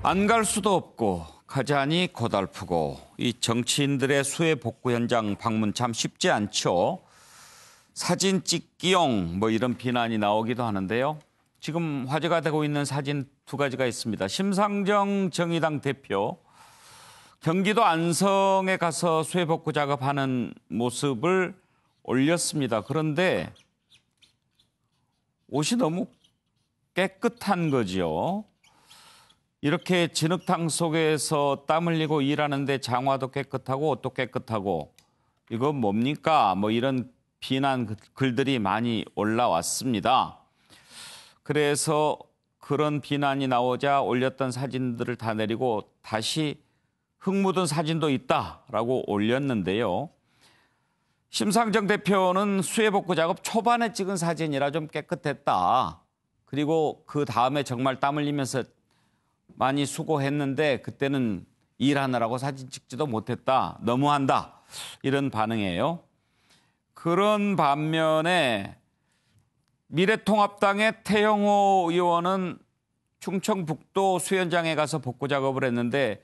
안 갈 수도 없고 가자니 고달프고 이 정치인들의 수해 복구 현장 방문 참 쉽지 않죠. 사진 찍기용 뭐 이런 비난이 나오기도 하는데요. 지금 화제가 되고 있는 사진 두 가지가 있습니다. 심상정 정의당 대표 경기도 안성에 가서 수해 복구 작업하는 모습을 올렸습니다. 그런데 옷이 너무 깨끗한 거죠. 이렇게 진흙탕 속에서 땀 흘리고 일하는데 장화도 깨끗하고 옷도 깨끗하고 이건 뭡니까? 뭐 이런 비난 글들이 많이 올라왔습니다. 그래서 그런 비난이 나오자 올렸던 사진들을 다 내리고 다시 흙 묻은 사진도 있다라고 올렸는데요. 심상정 대표는 수해 복구 작업 초반에 찍은 사진이라 좀 깨끗했다. 그리고 그 다음에 정말 땀 흘리면서 많이 수고했는데 그때는 일하느라고 사진 찍지도 못했다. 너무한다. 이런 반응이에요. 그런 반면에 미래통합당의 태영호 의원은 충청북도 수현장에 가서 복구 작업을 했는데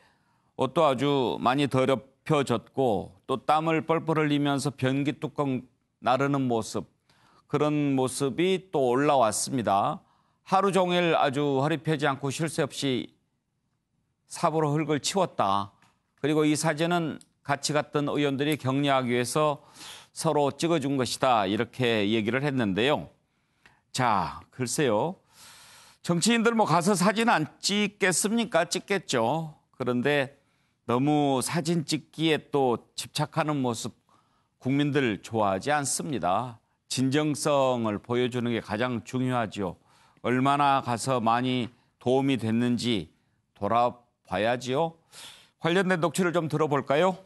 옷도 아주 많이 더럽혀졌고 또 땀을 뻘뻘 흘리면서 변기 뚜껑 나르는 모습, 그런 모습이 또 올라왔습니다. 하루 종일 아주 허리 펴지 않고 쉴 새 없이 삽으로 흙을 치웠다. 그리고 이 사진은 같이 갔던 의원들이 격려하기 위해서 서로 찍어준 것이다. 이렇게 얘기를 했는데요. 자, 글쎄요. 정치인들 뭐 가서 사진 안 찍겠습니까? 찍겠죠. 그런데 너무 사진 찍기에 또 집착하는 모습 국민들 좋아하지 않습니다. 진정성을 보여주는 게 가장 중요하죠. 얼마나 가서 많이 도움이 됐는지 돌아봐야지요. 관련된 녹취를 좀 들어볼까요?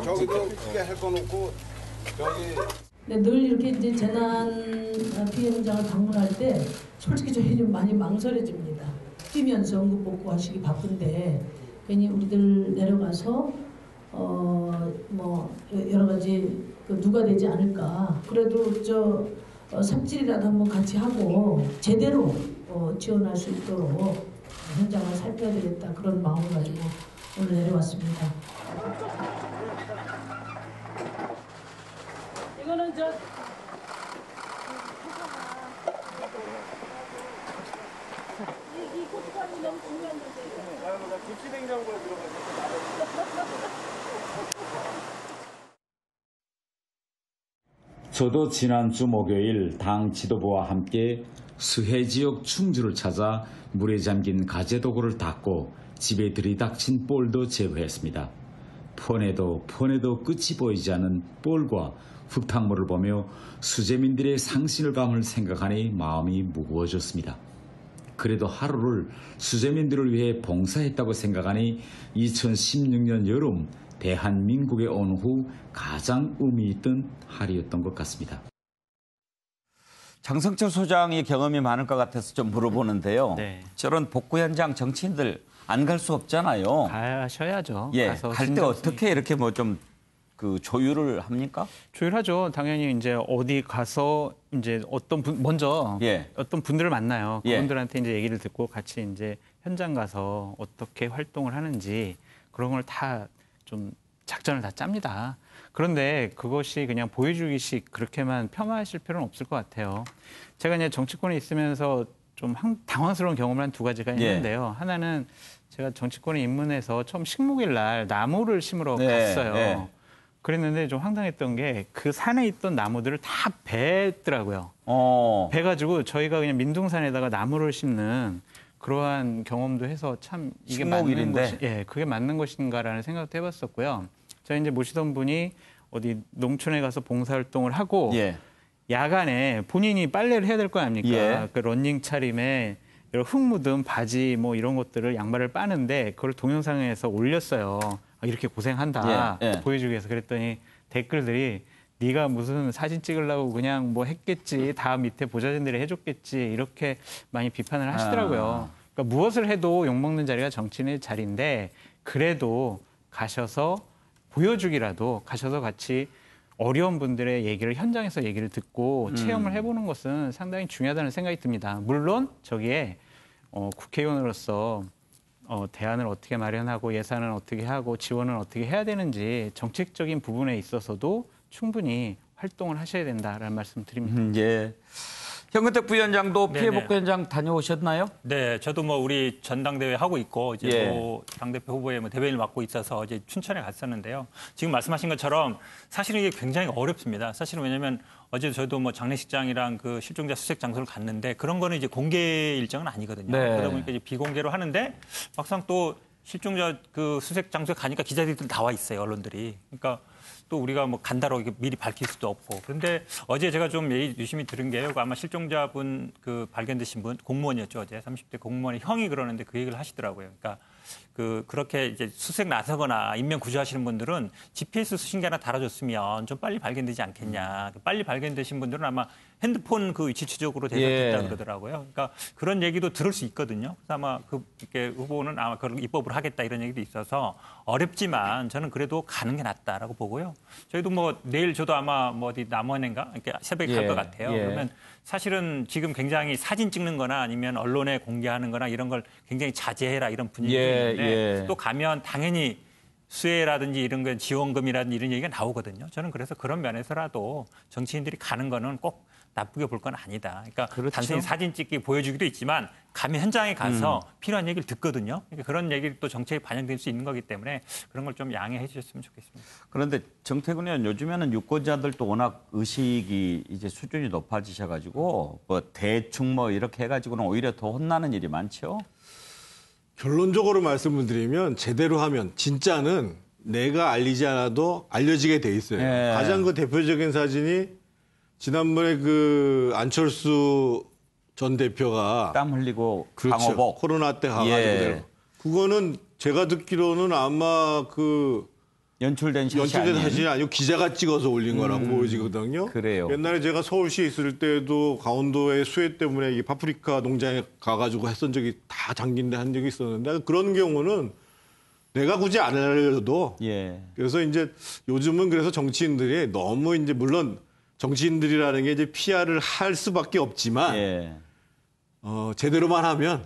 저기도 크게 할 거 놓고 저기. 늘 이렇게 이제 재난 피해 현장을 방문할 때 솔직히 저희 좀 많이 망설여집니다. 뛰면서 응급 복구하시기 바쁜데 괜히 우리들 내려가서 뭐 여러 가지 누가 되지 않을까. 그래도 삽질이라도 한번 같이 하고 제대로 지원할 수 있도록 현장을 살펴야 되겠다, 그런 마음을 가지고 오늘 내려왔습니다. 이거는 이 고추장이 너무 중요한 건데. 김치냉장고에 들어가서. 저도 지난주 목요일 당 지도부와 함께 수해 지역 충주를 찾아 물에 잠긴 가재도구를 닦고 집에 들이닥친 볼도 제거했습니다. 폰에도 끝이 보이지 않는 볼과 흙탕물을 보며 수재민들의 상실감을 생각하니 마음이 무거워졌습니다. 그래도 하루를 수재민들을 위해 봉사했다고 생각하니 2016년 여름 대한민국에 온 후 가장 의미 있던 하루였던 것 같습니다. 장성철 소장이 경험이 많을 것 같아서 좀 물어보는데요. 네. 저런 복구 현장 정치인들 안 갈 수 없잖아요. 가셔야죠. 예, 갈 때 어떻게 이렇게 뭐 좀 조율을 합니까? 조율하죠. 당연히 이제 어디 가서 이제 어떤 분들을 만나요. 예. 그분들한테 이제 얘기를 듣고 같이 이제 현장 가서 어떻게 활동을 하는지 그런 걸 다 좀 작전을 다 짭니다. 그런데 그것이 그냥 보여주기식 그렇게만 폄하하실 필요는 없을 것 같아요. 제가 이제 정치권에 있으면서 좀 당황스러운 경험을 한 두 가지가 있는데요. 하나는 제가 정치권에 입문해서 처음 식목일 날 나무를 심으러 갔어요. 네. 그랬는데 좀 황당했던 게 그 산에 있던 나무들을 다 베더라고요. 베가지고 저희가 그냥 민둥산에다가 나무를 심는 그러한 경험도 해서 참 이게 맞는 것이, 그게 맞는 것인가라는 생각도 해봤었고요. 저희 이제 모시던 분이 어디 농촌에 가서 봉사활동을 하고 야간에 본인이 빨래를 해야 될 거 아닙니까? 그 러닝 차림에 이런 흙 묻은 바지 뭐 이런 것들을 양말을 빠는데 그걸 동영상에서 올렸어요. 이렇게 고생한다 보여주기 위해서. 그랬더니 댓글들이 네가 무슨 사진 찍으려고 그냥 뭐 했겠지, 다 밑에 보좌진들이 해줬겠지, 이렇게 많이 비판을 하시더라고요. 그러니까 무엇을 해도 욕먹는 자리가 정치인의 자리인데 그래도 가셔서 보여주기라도, 가셔서 같이 어려운 분들의 얘기를 현장에서 얘기를 듣고 체험을 해보는 것은 상당히 중요하다는 생각이 듭니다. 물론 저기에 국회의원으로서 대안을 어떻게 마련하고 예산을 어떻게 하고 지원을 어떻게 해야 되는지 정책적인 부분에 있어서도 충분히 활동을 하셔야 된다라는 말씀 드립니다. 예. 현근택 부위원장도 피해 네네. 복구 현장 다녀오셨나요? 네, 저도 뭐 우리 전당대회 하고 있고 이제 예. 뭐 당대표 후보에 뭐 대변인을 맡고 있어서 이제 춘천에 갔었는데요. 지금 말씀하신 것처럼 사실은 이게 굉장히 어렵습니다. 사실은 왜냐하면 어제 저도 뭐 장례식장이랑 그 실종자 수색 장소를 갔는데 그런 거는 이제 공개 일정은 아니거든요. 네. 그러다 보니까 이제 비공개로 하는데 막상 또 실종자 그 수색 장소에 가니까 기자들이 나와 있어요, 언론들이. 그러니까 또 우리가 뭐 간다고 미리 밝힐 수도 없고. 그런데 어제 제가 좀 유심히 들은 게요. 아마 실종자분 그 발견되신 분 공무원이었죠. 어제 30대 공무원의 형이 그러는데 그 얘기를 하시더라고요. 그러니까 그렇게 이제 수색 나서거나 인명 구조하시는 분들은 GPS 수신기 하나 달아줬으면 좀 빨리 발견되지 않겠냐. 빨리 발견되신 분들은 아마 핸드폰 그 위치 추적으로 대상됐다 예. 그러더라고요. 그러니까 그런 얘기도 들을 수 있거든요. 그래서 아마 이렇게 후보는 아마 그걸 입법을 하겠다 이런 얘기도 있어서 어렵지만 저는 그래도 가는 게 낫다라고 보고요. 저희도 뭐 내일 저도 아마 뭐 어디 남원인가 이렇게 새벽에 갈 예. 것 같아요. 예. 그러면 사실은 지금 굉장히 사진 찍는 거나 아니면 언론에 공개하는 거나 이런 걸 굉장히 자제해라 이런 분위기가 예, 있는데 예. 또 가면 당연히 수혜라든지 이런 거 지원금이라든지 이런 얘기가 나오거든요. 저는 그래서 그런 면에서라도 정치인들이 가는 거는 꼭 나쁘게 볼 건 아니다. 그러니까 그렇죠. 단순히 사진 찍기 보여주기도 있지만 가면 현장에 가서 필요한 얘기를 듣거든요. 그러니까 그런 얘기를 또 정책에 반영될 수 있는 거기 때문에 그런 걸 좀 양해해 주셨으면 좋겠습니다. 그런데 정태근 의원 요즘에는 유권자들도 워낙 의식이 이제 수준이 높아지셔가지고 뭐 대충 뭐 이렇게 해가지고는 오히려 더 혼나는 일이 많죠. 결론적으로 말씀을 드리면 제대로 하면 진짜는 내가 알리지 않아도 알려지게 돼 있어요. 예. 가장 그 대표적인 사진이 지난번에 그 안철수 전 대표가 땀 흘리고 그렇죠. 방호복. 코로나 때 가가지고 예. 그거는 제가 듣기로는 아마 그 연출된 샷이 연출된 아닌. 사진이 아니고 기자가 찍어서 올린 거라고 보여지거든요. 그래요. 옛날에 제가 서울시에 있을 때도 강원도의 수해 때문에 이 파프리카 농장에 가가지고 했던 적이 다 잠긴데 한 적이 있었는데 그런 경우는 내가 굳이 안 알려도 예. 그래서 이제 요즘은 그래서 정치인들이 너무 이제 물론 정치인들이라는 게 이제 PR을 할 수밖에 없지만 예. 제대로만 하면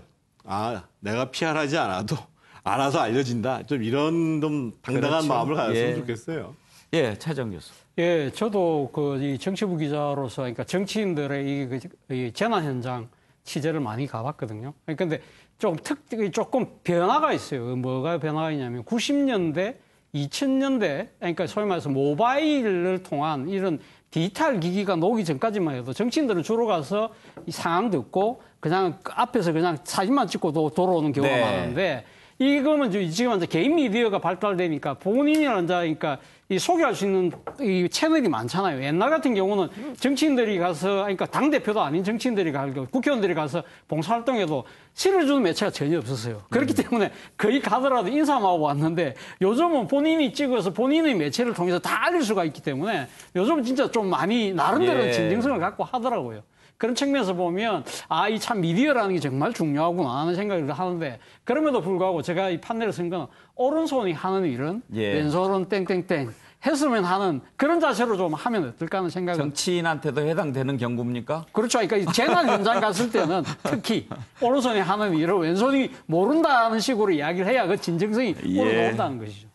내가 PR하지 않아도 알아서 알려진다. 좀 이런 좀 당당한 그렇죠. 마음을 가졌으면 예. 좋겠어요. 예, 차정 교수. 예, 저도 이 정치부 기자로서 그러니까 정치인들의 이 재난 현장 취재를 많이 가봤거든요. 근데 조금 변화가 있어요. 뭐가 변화가 있냐면 90년대, 2000년대, 그러니까 소위 말해서 모바일을 통한 이런 디지털 기기가 나오기 전까지만 해도 정치인들은 주로 가서 이 상황 듣고 그냥 앞에서 그냥 사진만 찍고 돌아오는 경우가 네. 많은데 이거는 지금 이제 개인 미디어가 발달되니까 본인이라는 그러니까 이 소개할 수 있는 이 채널이 많잖아요. 옛날 같은 경우는 정치인들이 가서 그러니까 당 대표도 아닌 정치인들이 가고 국회의원들이 가서 봉사활동해도 실어주는 매체가 전혀 없었어요. 그렇기 때문에 거의 가더라도 인사만 하고 왔는데 요즘은 본인이 찍어서 본인의 매체를 통해서 다 알릴 수가 있기 때문에 요즘은 진짜 좀 많이 나름대로 예. 진정성을 갖고 하더라고요. 그런 측면에서 보면 이 참 미디어라는 게 정말 중요하구나 하는 생각을 하는데 그럼에도 불구하고 제가 이 판넬을 쓴 건 오른손이 하는 일은 예. 왼손은 땡땡땡 했으면 하는 그런 자세로 좀 하면 어떨까 하는 생각을 정치인한테도 해당되는 경고입니까? 그렇죠. 그러니까 이 재난 현장 갔을 때는 특히 오른손이 하는 일을 왼손이 모른다는 식으로 이야기를 해야 그 진정성이 예. 올라온다는 것이죠.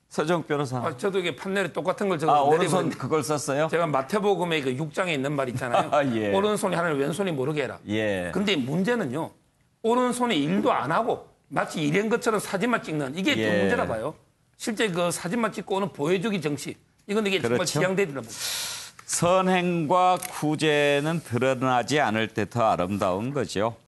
서정 변호사. 저도 이게 판넬에 똑같은 걸 저도 오른손 내리고 그걸 썼어요? 제가 마태복음의 그 6장에 있는 말 있잖아요. 예. 오른손이 하나를 왼손이 모르게 해라. 예. 근데 문제는요. 오른손이 일도 안 하고 마치 일한 것처럼 사진만 찍는 이게 예. 또 문제라 봐요. 실제 그 사진만 찍고 오는 보여주기 정치. 이건 이게 정말 그렇죠. 지향되더라 봅니다. 선행과 구제는 드러나지 않을 때 더 아름다운 거죠.